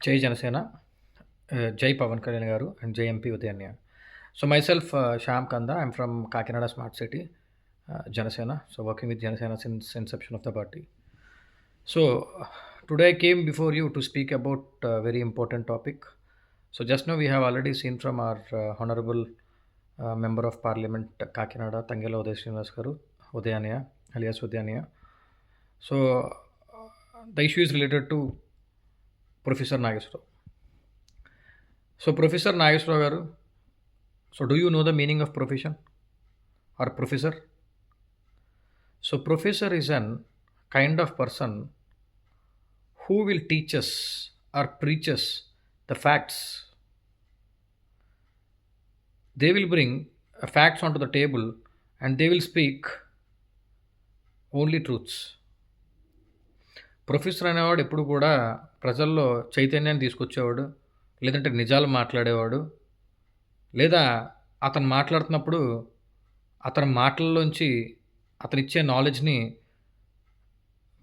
జై జనసేన, జై పవన్ కళ్యాణ్ గారు and Jai MP Udayanya. So myself, Shyam Kanda. I'm from Kakinada Smart City, Janasena. So working with Janasena since inception of the party. So today I came before you to speak about a very important topic. So just now we have already seen from our honorable member of parliament Kakinada, Tangela Uday Srinivas garu, Udayanya, alias Udayanya. So the issue is related to Professor Nageswara. So Professor Nageswara garu, so do you know the meaning of profession or professor? So professor is an kind of person who will teach us or preach us the facts. They will bring facts onto the table and they will speak only truths. Professor అనేవాడు ఎప్పుడు కూడా ప్రజల్లో చైతన్యాన్ని తీసుకొచ్చేవాడు, లేదంటే నిజాలు మాట్లాడేవాడు, లేదా అతను మాట్లాడుతున్నప్పుడు అతని మాటల్లోంచి అతనిచ్చే నాలెడ్జ్ని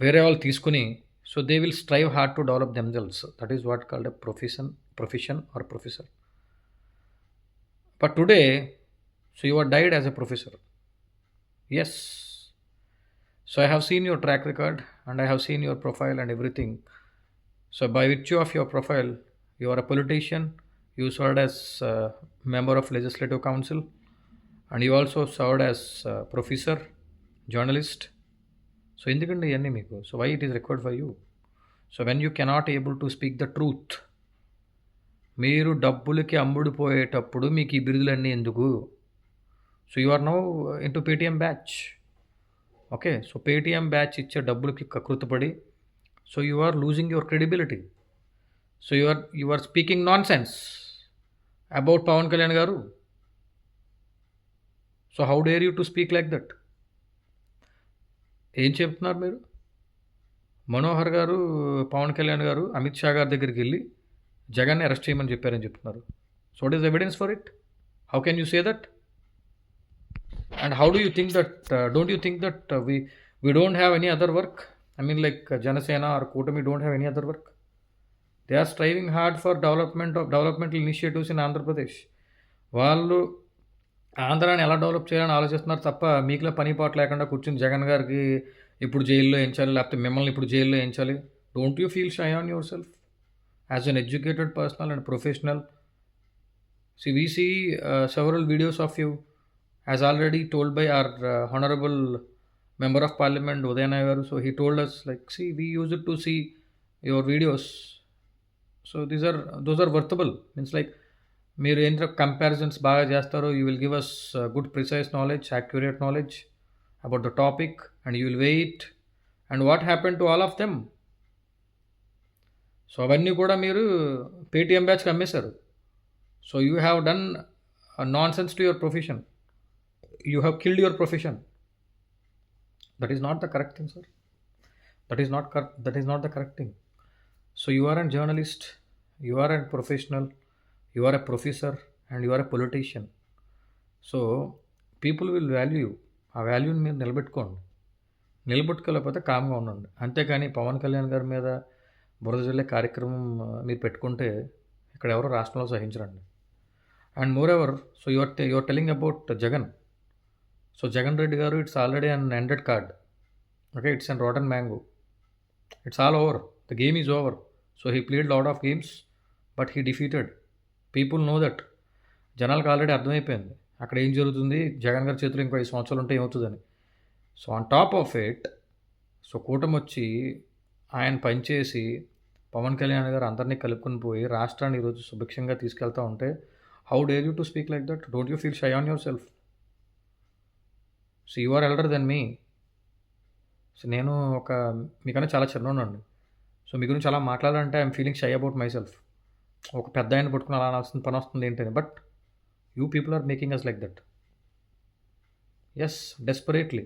వేరే వాళ్ళు తీసుకుని, so they will strive hard to develop themselves. That is what called a profession or professor. But today, so you are died as a professor. Yes. So I have seen your track record and I have seen your profile and everything. So by virtue of your profile, you are a politician, you served as member of Legislative Council, and you also served as professor, journalist. So ఎందుకండి ఇవన్నీ మీకు? So why it is required for you? So when you cannot able to speak the truth, మీరు డబ్బులకి అమ్ముడుపోయేటప్పుడు మీకు ఈ బిరుదులన్నీ ఎందుకు? So you are now into PTM batch. Okay. So Paytm batch ఇచ్చే డబ్బులకి కకృతపడి, so you are losing your credibility. So you are speaking nonsense about Pavan Kalyan గారు. So how dare you to speak like that? ఏం చెప్తున్నారు మీరు? మనోహర్ గారు, పవన్ కళ్యాణ్ గారు అమిత్ షా గారి దగ్గరికి వెళ్ళి జగన్ని అరెస్ట్ చేయమని చెప్పారని చెప్తున్నారు. So what is evidence for it? How can you say that? And how do you think that, don't you think that we don't have any other work? I mean, like Janasena or Kutami don't have any other work. They are striving hard for developmental initiatives in Andhra Pradesh. వాళ్ళు ఆంధ్రాని ఎలా develop చేయాలని ఆలోచిస్తున్నారు తప్ప మీకులో పని పాట లేకుండా కూర్చుని జగన్ గారికి ఇప్పుడు జైల్లో వేయించాలి, లేకపోతే మిమ్మల్ని ఇప్పుడు జైల్లో వేయించాలి. Don't you feel shy on your self as an educated personal and professional? We see several videos of you, as already told by our honorable member of parliament Udayana garu. So he told us, like, see, we use it to see your videos. So those are worthable. Means like మీరు ఏంటో comparisons బాగా చేస్తారో, you will give us good precise knowledge, accurate knowledge about the topic, and you will wait and what happen to all of them. So అవన్నీ కూడా మీరు Paytm బ్యాచ్కి అమ్మేశారు. So you have done nonsense to your profession. You have killed your profession. That is not the correct thing, sir. That is not the correct thing. So you are a journalist, you are a professional, you are a professor, and you are a politician. So people will value you. ఆ వాల్యూని మీరు నిలబెట్టుకోలేకపోతే కామ్గా ఉండండి. అంతేకాని పవన్ కళ్యాణ్ గారి మీద బురద జల్లే కార్యక్రమం మీరు పెట్టుకుంటే ఇక్కడ ఎవరు రాష్ట్రంలో సహించరండి. And moreover, so you are telling about Jagan. So Jagan Reddy garu, it's already an ended card. Okay, it's a rotten mango. It's all over. The game is over. So he played lot of games, but he defeated. People know that. జనాలకు already అర్థమైపోయింది అక్కడ ఏం జరుగుతుంది, జగన్ గారి చేతులు ఇంకో 5 సంవత్సరాలు ఉంటే ఏమవుతుందని. So on top of it, so కూటమి వచ్చి ఆయన పనిచేసి పవన్ కళ్యాణ్ గారు అందరినీ కలుపుకొని పోయి రాష్ట్రాన్ని ఈరోజు సుభిక్షంగా తీసుకెళ్తా ఉంటే, how dare you to speak like that? Don't you feel shy on your self? So you are elder then me. So నేను మీకన్నా చాలా చిన్నోనండి. సో మీ గురించి అలా మాట్లాడాలంటే I'm feeling shy about my self. ఒక పెద్ద ఆయన పట్టుకుని అలా అనాల్సిన పని వస్తుంది ఏంటని. But you people are making us like that. Yes, desperately.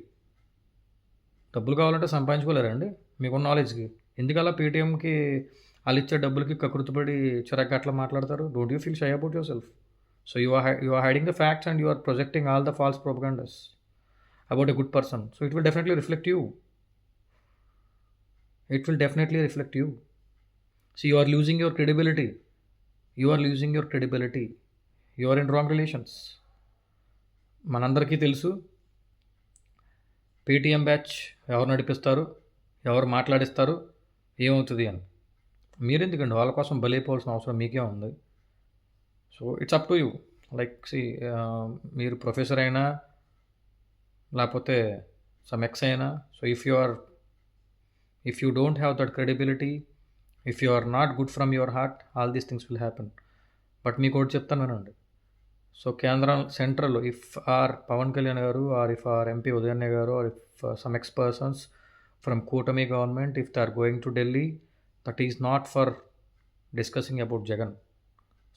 డబ్బులు కావాలంటే సంపాదించుకోలేరండి మీకున్న నాలెడ్జ్కి. ఎందుకలా పేటీఎంకి వాళ్ళు ఇచ్చే డబ్బులకి కకృతిపడి చిరాకు అట్లా మాట్లాడతారు? Don't you feel shy about your self? So you are hiding the facts and you are projecting all the false propagandas about a good person. So it will definitely reflect you. So you are losing your credibility. You are losing your credibility. You are in wrong relations. మనందరికీ తెలుసు Paytm batch ఎవరు నడిపిస్తారు, ఎవరు మాట్లాడిస్తారు, ఏమవుతుంది అని. మీరెందుకండి వాళ్ళ కోసం బలైపోవాల్సిన అవసరం మీకే ఉంది. So it's up to you. Like మీరు ప్రొఫెసర్ అయినా లేకపోతే సమ్ ఎక్స్ అయినా, so if you don't have that credibility, if you are not good from your heart, all these things will happen. But మీకు ఒకటి చెప్తాను వినండి. So central if our Pavan Kalyan గారు, or if our MP Udayanya గారు, or if some ex persons from కూటమి government, if they are going to Delhi, that is not for discussing about Jagan.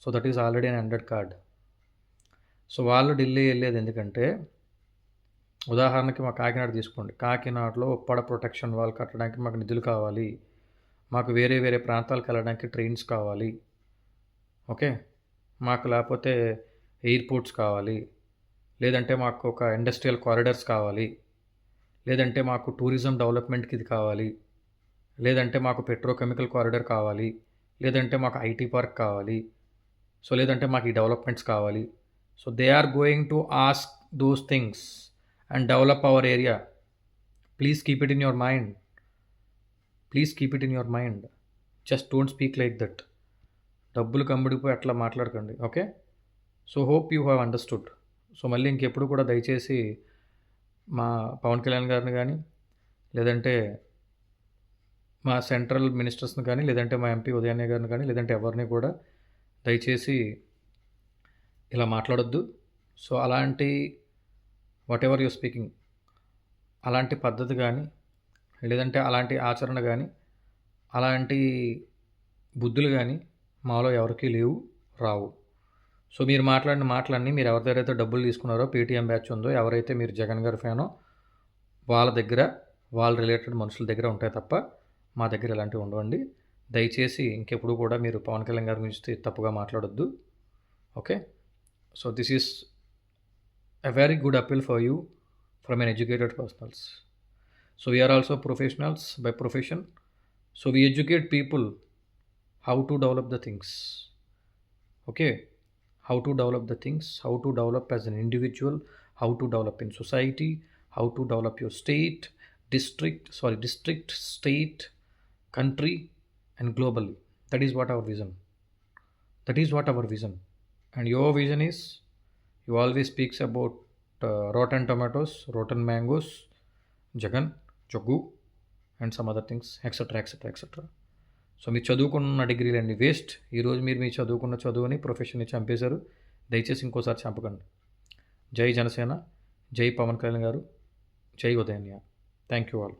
So that is already an ended card. So వాళ్ళు ఢిల్లీ వెళ్ళేది ఎందుకంటే, ఉదాహరణకి మా కాకినాడ తీసుకోండి. కాకినాడలో ఉప్పాడ ప్రొటెక్షన్ వాల్ కట్టడానికి మాకు నిధులు కావాలి, మాకు వేరే వేరే ప్రాంతాలకు వెళ్ళడానికి ట్రైన్స్ కావాలి, ఓకే, మాకు లేకపోతే ఎయిర్పోర్ట్స్ కావాలి, లేదంటే మాకు ఒక ఇండస్ట్రియల్ కారిడార్స్ కావాలి, లేదంటే మాకు టూరిజం డెవలప్మెంట్కి ఇది కావాలి, లేదంటే మాకు పెట్రోకెమికల్ కారిడార్ కావాలి, లేదంటే మాకు ఐటీ పార్క్ కావాలి, సో లేదంటే మాకు ఈ డెవలప్మెంట్స్ కావాలి. So they are going to ask those things and develop our area. Please keep it in your mind. Please keep it in your mind. Just don't speak like that. డబ్బులు కమ్ముడిపోయి అట్లా మాట్లాడకండి, okay. So hope you have understood. So మళ్ళీ ఇంకెప్పుడు కూడా దయచేసి మా పవన్ కళ్యాణ్ గారిని కానీ, లేదంటే మా సెంట్రల్ మినిస్టర్స్ని కానీ, లేదంటే మా ఎంపీ ఉదయన్య గారిని కానీ, లేదంటే ఎవరిని కూడా దయచేసి ఇలా మాట్లాడొద్దు. సో అలాంటి వాట్ ఎవర్ యూ స్పీకింగ్, అలాంటి పద్ధతి కానీ, లేదంటే అలాంటి ఆచరణ కానీ, అలాంటి బుద్ధులు కానీ మాలో ఎవరికీ లేవు, రావు. సో మీరు మాట్లాడిన మాటలన్నీ, మీరు ఎవరి దగ్గర అయితే డబ్బులు తీసుకున్నారో, పేటీఎం బ్యాచ్ ఉందో, ఎవరైతే మీరు జగన్ గారి ఫ్యానో వాళ్ళ దగ్గర, వాళ్ళ రిలేటెడ్ మనుషుల దగ్గర ఉంటాయి తప్ప మా దగ్గర ఇలాంటివి ఉండవండి. దయచేసి ఇంకెప్పుడు కూడా మీరు పవన్ కళ్యాణ్ గారి గురించి తప్పుగా మాట్లాడొద్దు, okay. So this is a very good appeal for you from an educated personals. So we are also professionals by profession. So we educate people how to develop the things. Okay, how to develop the things, how to develop as an individual, how to develop in society, how to develop your district, state, country, and globally. That is what our vision. And your vision is, you always speaks about rotten tomatoes, rotten mangoes, Jagan, Joggu, and some other things, etc. So మీరు చదువుకున్న డిగ్రీలన్నీ waste. ఈరోజు మీరు మీ చదువుకున్న చదువుని, ప్రొఫెషన్ని చంపేశారు. దయచేసి ఇంకోసారి చంపకండి. జై జనసేన, జై పవన్ కళ్యాణ్ గారు, జై ఉదయన్య. Thank you all.